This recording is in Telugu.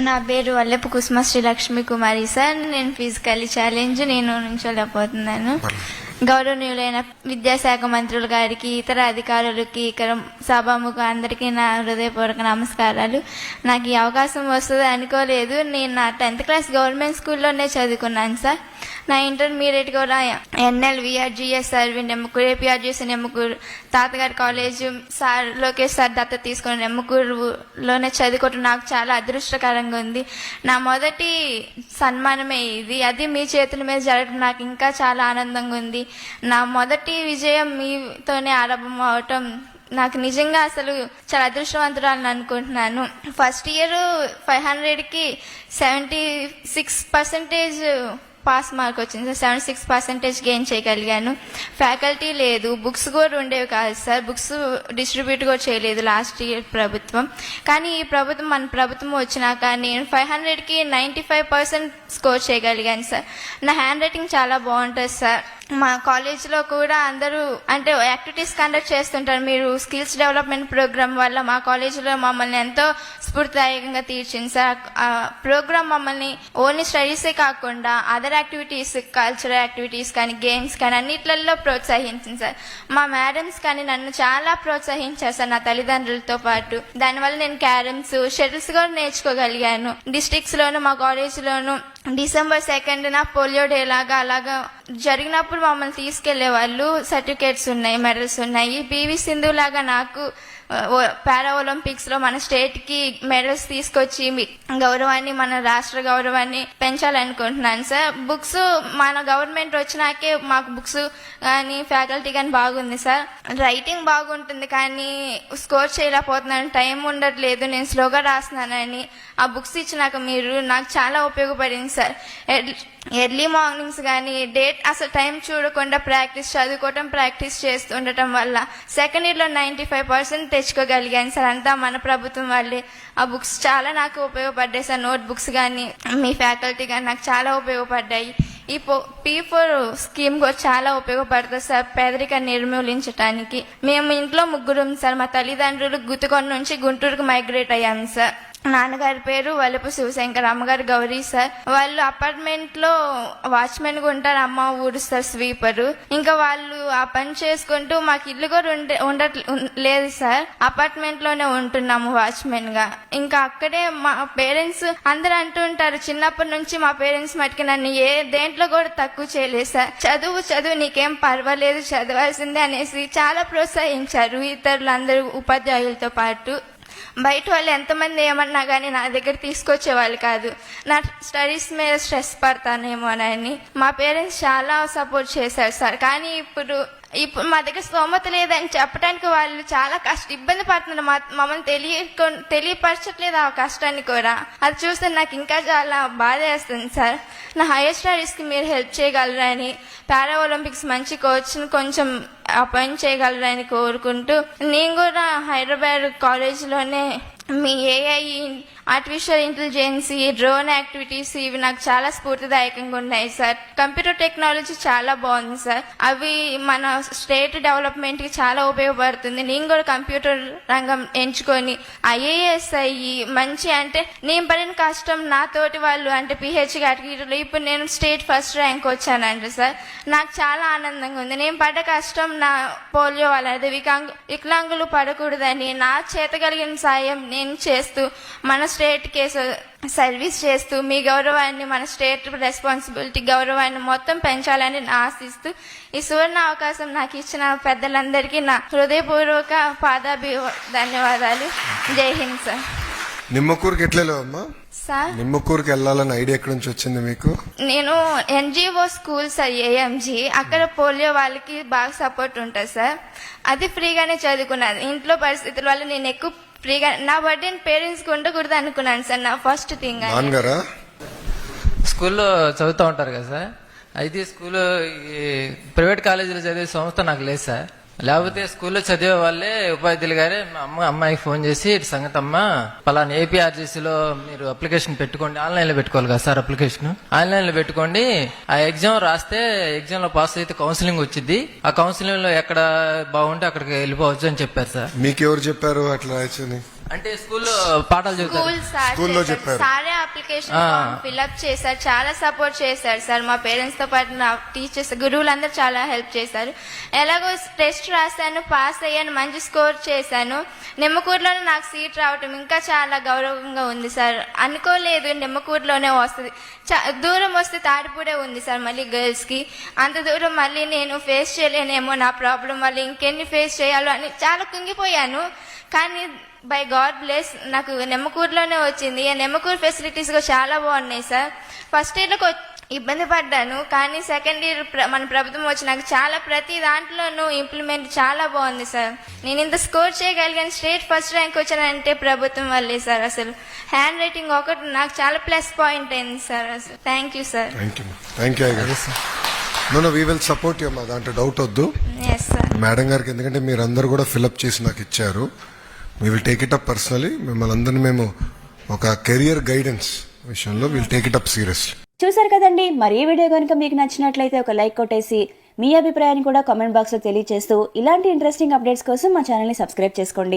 నా పేరు వల్లెపు కుసుమ శ్రీ లక్ష్మీ కుమారి సార్. నేను ఫిజికల్లీ ఛాలెంజ్ నుంచోలేకపోతున్నాను. గౌరవనీయులైన విద్యాశాఖ మంత్రులు గారికి, ఇతర అధికారులకి, ఇక్కడ సభాముఖ అందరికీ నా హృదయపూర్వక నమస్కారాలు. నాకు ఈ అవకాశం వస్తుంది అనుకోలేదు. నేను నా 10th క్లాస్ గవర్నమెంట్ స్కూల్లోనే చదువుకున్నాను సార్. నా ఇంటర్మీడియట్ కూడా ఎన్ఎల్ విఆర్జిఎస్ సార్ నెమ్మకూరు, ఏపీఆర్జిఎస్ నెమ్మకూరు, తాతగారి కాలేజ్ సార్ లోకేష్ సార్ దత్త తీసుకుని నెమ్మకూరులోనే చదువుకోవటం నాకు చాలా అదృష్టకరంగా ఉంది. నా మొదటి సన్మానమే ఇది. అది మీ చేతుల మీద జరగడం నాకు ఇంకా చాలా ఆనందంగా ఉంది. నా మొదటి విజయం మీతోనే ఆరంభం అవటం నాకు నిజంగా అసలు చాలా అదృష్టవంతురాలని అనుకుంటున్నాను. ఫస్ట్ ఇయర్ 500కి 76% పాస్ మార్క్ వచ్చింది సార్. 76% గెయిన్ చేయగలిగాను. ఫ్యాకల్టీ లేదు, బుక్స్ కూడా ఉండేవి కాదు సార్. బుక్స్ డిస్ట్రిబ్యూట్ కూడా చేయలేదు లాస్ట్ ఇయర్ ప్రభుత్వం. కానీ ఈ ప్రభుత్వం, మన ప్రభుత్వం వచ్చినాక నేను 500కి 95% స్కోర్ చేయగలిగాను సార్. నా హ్యాండ్ రైటింగ్ చాలా బాగుంటుంది సార్. మా కాలేజ్లో కూడా అందరూ అంటే యాక్టివిటీస్ కండక్ట్ చేస్తుంటారు. మీరు స్కిల్స్ డెవలప్మెంట్ ప్రోగ్రామ్ వల్ల మా కాలేజీలో మమ్మల్ని ఎంతో స్ఫూర్తిదాయకంగా తీర్చింది సార్. ఆ ప్రోగ్రామ్ మమ్మల్ని ఓన్లీ స్టడీసే కాకుండా అదర్ యాక్టివిటీస్, కల్చరల్ యాక్టివిటీస్ కానీ, గేమ్స్ కానీ అన్నిట్లలో ప్రోత్సహించింది సార్. మా మేడమ్స్ కానీ నన్ను చాలా ప్రోత్సహించారు సార్, నా తల్లిదండ్రులతో పాటు. దానివల్ల నేను క్యారమ్స్, షటిల్స్ కూడా నేర్చుకోగలిగాను. డిస్ట్రిక్ట్స్లోను మా కాలేజీలోను December 2nd పోలియో డే లాగా అలాగా జరిగినప్పుడు మమ్మల్ని తీసుకెళ్లే వాళ్ళు. సర్టిఫికేట్స్ ఉన్నాయి, మెడల్స్ ఉన్నాయి. పివి సింధు లాగా నాకు పారా ఒలింపిక్స్ లో మన స్టేట్ కి మెడల్స్ తీసుకొచ్చి గౌరవాన్ని, మన రాష్ట్ర గౌరవాన్ని పెంచాలనుకుంటున్నాను సార్. బుక్స్ మన గవర్నమెంట్ వచ్చినాకే మాకు బుక్స్ కానీ ఫ్యాకల్టీ కానీ బాగుంది సార్. రైటింగ్ బాగుంటుంది కానీ స్కోర్ చేయలేకపోతున్నాను, టైం ఉండట్లేదు, నేను స్లోగా రాస్తున్నానని. ఆ బుక్స్ ఇచ్చినాక మీరు నాకు చాలా ఉపయోగపడింది సార్. ఎర్లీ మార్నింగ్స్ కానీ అసలు టైం చూడకుండా చదువుకోవటం ప్రాక్టీస్ చేస్తుండటం వల్ల సెకండ్ ఇయర్లో 95% తెచ్చుకోగలిగాను సార్. అంతా మన ప్రభుత్వం వాళ్ళే. ఆ బుక్స్ చాలా నాకు ఉపయోగపడ్డాయి సార్. నోట్ బుక్స్ కానీ మీ ఫ్యాకల్టీ కానీ నాకు చాలా ఉపయోగపడ్డాయి. ఈ P4 స్కీమ్ కూడా చాలా ఉపయోగపడుతుంది సార్ పేదరికాన్ని నిర్మూలించడానికి. మేము ఇంట్లో 3 సార్. మా తల్లిదండ్రులు గుత్తుకొండ నుంచి గుంటూరుకు మైగ్రేట్ అయ్యాము సార్. నాన్నగారి పేరు వల్లపు శివశంకర్, అమ్మగారు గౌరీ సార్. వాళ్ళు అపార్ట్మెంట్ లో వాచ్మెన్ గా ఉంటారు, అమ్మ ఊడుస్తారు స్వీపరు. ఇంకా వాళ్ళు ఆ పని చేసుకుంటూ మాకు ఇల్లు కూడా లేదు సార్. అపార్ట్మెంట్ లోనే ఉంటున్నాము వాచ్మెన్ గా. ఇంకా అక్కడే మా పేరెంట్స్ అందరూ అంటూ ఉంటారు, చిన్నప్పటి నుంచి మా పేరెంట్స్ మటుకు నన్ను దేంట్లో కూడా తక్కువ చేయలేదు సార్. చదువు నీకేం పర్వాలేదు, చదవాల్సిందే అనేసి చాలా ప్రోత్సహించారు. ఇతరులందరూ ఉపాధ్యాయులతో పాటు బయట వాళ్ళు ఎంతమంది ఏమన్నా కానీ నా దగ్గర తీసుకొచ్చేవాళ్ళు కాదు. నా స్టడీస్ మీద స్ట్రెస్ పడతానేమోనని మా పేరెంట్స్ చాలా సపోర్ట్ చేశారు సార్. కానీ ఇప్పుడు మా దగ్గర స్తోమత లేదని చెప్పడానికి వాళ్ళు చాలా ఇబ్బంది పడుతున్నారు. మమ్మల్ని తెలియపరచట్లేదు ఆ కష్టాన్ని కూడా. అది చూస్తే నాకు ఇంకా చాలా బాధ వేస్తుంది సార్. నా హైయర్ స్టడీస్ కి మీరు హెల్ప్ చేయగలరని, పారా ఒలింపిక్స్ మంచి కోచ్ని కొంచెం అపాయింట్ చేయగలరని కోరుకుంటూ, నేను కూడా హైదరాబాద్ కాలేజ్లోనే మీ AI, artificial intelligence, drone activities ఇవి నాకు చాలా స్ఫూర్తిదాయకంగా ఉన్నాయి సార్. కంప్యూటర్ టెక్నాలజీ చాలా బాగుంది సార్. అవి మన స్టేట్ డెవలప్మెంట్ కి చాలా ఉపయోగపడుతుంది. నేను కూడా కంప్యూటర్ రంగం ఎంచుకొని IAS అయ్యి మంచి అంటే నేను పడిన కష్టం నా తోటి వాళ్ళు అంటే PH కేటగిరీలో ఇప్పుడు నేను స్టేట్ ఫస్ట్ ర్యాంక్ వచ్చానంట సార్. నాకు చాలా ఆనందంగా ఉంది. నేను పడ్డ కష్టం నా పోలియో వాళ్ళది వికలాంగులు పడకూడదని నా చేత కలిగిన సాయం నేను చేస్తూ మన స్టేట్ కేసు సర్వీస్ చేస్తూ మీ గౌరవాన్ని, మన స్టేట్ రెస్పాన్సిబిలిటీ గౌరవాన్ని మొత్తం పెంచాలని ఆశిస్తూ ఈ సువర్ణ అవకాశం నాకు ఇచ్చిన పెద్దలందరికీ నా హృదయపూర్వక ధన్యవాదాలు. జై హింద్ సార్. నిమ్మకూరుకి ఎట్లేలో అమ్మా సార్? నిమ్మకూరుకి వెళ్ళాలని ఐడియా ఎక్కడి నుంచి వచ్చింది మీకు? నేను NGO స్కూల్ సార్, AMG. అక్కడ పోలియో వాళ్ళకి బాగా సపోర్ట్ ఉంటుంది సార్. అది ఫ్రీగానే చదువుకున్నాను. ఇంట్లో పరిస్థితుల వల్ల నేను ఎక్కువ ఫ్రీగా నా బర్త్డే పేరెంట్స్ కి ఉండకూడదు అనుకున్నాను సార్. నా ఫస్ట్ థింగ్ స్కూల్లో చదువుతూ ఉంటారు కదా సార్. అయితే స్కూల్ ప్రైవేట్ కాలేజీలో చదివే సంస్థ నాకు లేదు సార్. లేకపోతే స్కూల్లో చదివే వాళ్ళే ఉపాధ్యాయులు గారే అమ్మాయికి ఫోన్ చేసి సంగతి అమ్మ పలానా ఏపీఆర్జీసీలో మీరు అప్లికేషన్ పెట్టుకోండి, ఆన్లైన్ లో పెట్టుకోవాలి కదా సార్. అప్లికేషన్ ఆన్లైన్ లో పెట్టుకోండి, ఆ ఎగ్జామ్ రాస్తే ఎగ్జామ్ లో పాస్ అయితే కౌన్సిలింగ్ వచ్చింది, ఆ కౌన్సిలింగ్ లో ఎక్కడ బాగుంటే అక్కడికి వెళ్ళిపోవచ్చు అని చెప్పారు సార్. మీకెవరు చెప్పారు అట్లా రాయొచ్చని? అంటే స్కూల్లో పాఠాలు చెబుతారు. స్కూల్ సార్ స్కూల్లో చేశారు. చెప్పారు. సారే అప్లికేషన్ ఫామ్ ఫిల్అప్ చేశారు, చాలా సపోర్ట్ చేశారు సార్. మా పేరెంట్స్ తో పాటు నా టీచర్స్ గురువులందరూ చాలా హెల్ప్ చేశారు. ఎలాగో టెస్ట్ రాశాను, పాస్ అయ్యాను, మంచి స్కోర్ చేశాను. నిమ్మకూరులోనే నాకు సీట్ రావటం ఇంకా చాలా గౌరవంగా ఉంది సార్. అనుకోలేదు నిమ్మకూరులోనే వస్తుంది, దూరం వస్తే తాడిపూడే ఉంది సార్ మళ్ళీ గర్ల్స్ కి. అంత దూరం మళ్ళీ నేను ఫేస్ చేయలేనేమో, నా ప్రాబ్లం వల్ల ఇంకెన్ని ఫేస్ చేయాలో అని చాలా కుంగిపోయాను. కానీ బై గాడ్ బ్లెస్ నాకు నిమ్మకూరులోనే వచ్చింది. నిమ్మకూరు ఫెసిలిటీస్ కూడా చాలా బాగున్నాయి సార్. ఫస్ట్ ఇయర్లో ఇబ్బంది పడ్డాను, కానీ సెకండ్ ఇయర్ మన ప్రభుత్వం వచ్చి నాకు చాలా ప్రతి దాంట్లోనూ ఇంప్లిమెంట్ చాలా బాగుంది సార్. నేను ఇంత స్కోర్ చేయగలిగాను, స్టేట్ ఫస్ట్ ర్యాంక్ వచ్చానంటే ప్రభుత్వం వల్లే సార్. అసలు హ్యాండ్ రైటింగ్ ఒకటి నాకు చాలా ప్లస్ పాయింట్ అయింది సార్. అసలు thank you sir. Thank you గారు. No we will support you అమ్మా, దాంట్లో డౌట్ వద్దు. Yes sir. మేడం గారికి ఎందుకంటే మీరు అందరు కూడా ఫిల్అప్ చేసి నాకు ఇచ్చారు. We will take it up personally. మిమ్మల్ని అందరినీ మేము ఒక కెరియర్ గైడెన్స్ విషయంలో will take it up seriously. చూసారు కదండి, మరి ఈ వీడియో కనుక మీకు నచ్చినట్లయితే ఒక లైక్ కొట్టేసి మీ అభిప్రాయాన్ని కూడా కామెంట్ బాక్స్ లో తెలియజేస్తూ ఇలాంటి ఇంట్రెస్టింగ్ అప్డేట్స్ కోసం మా ఛానల్ ని సబ్స్క్రైబ్ చేసుకోండి.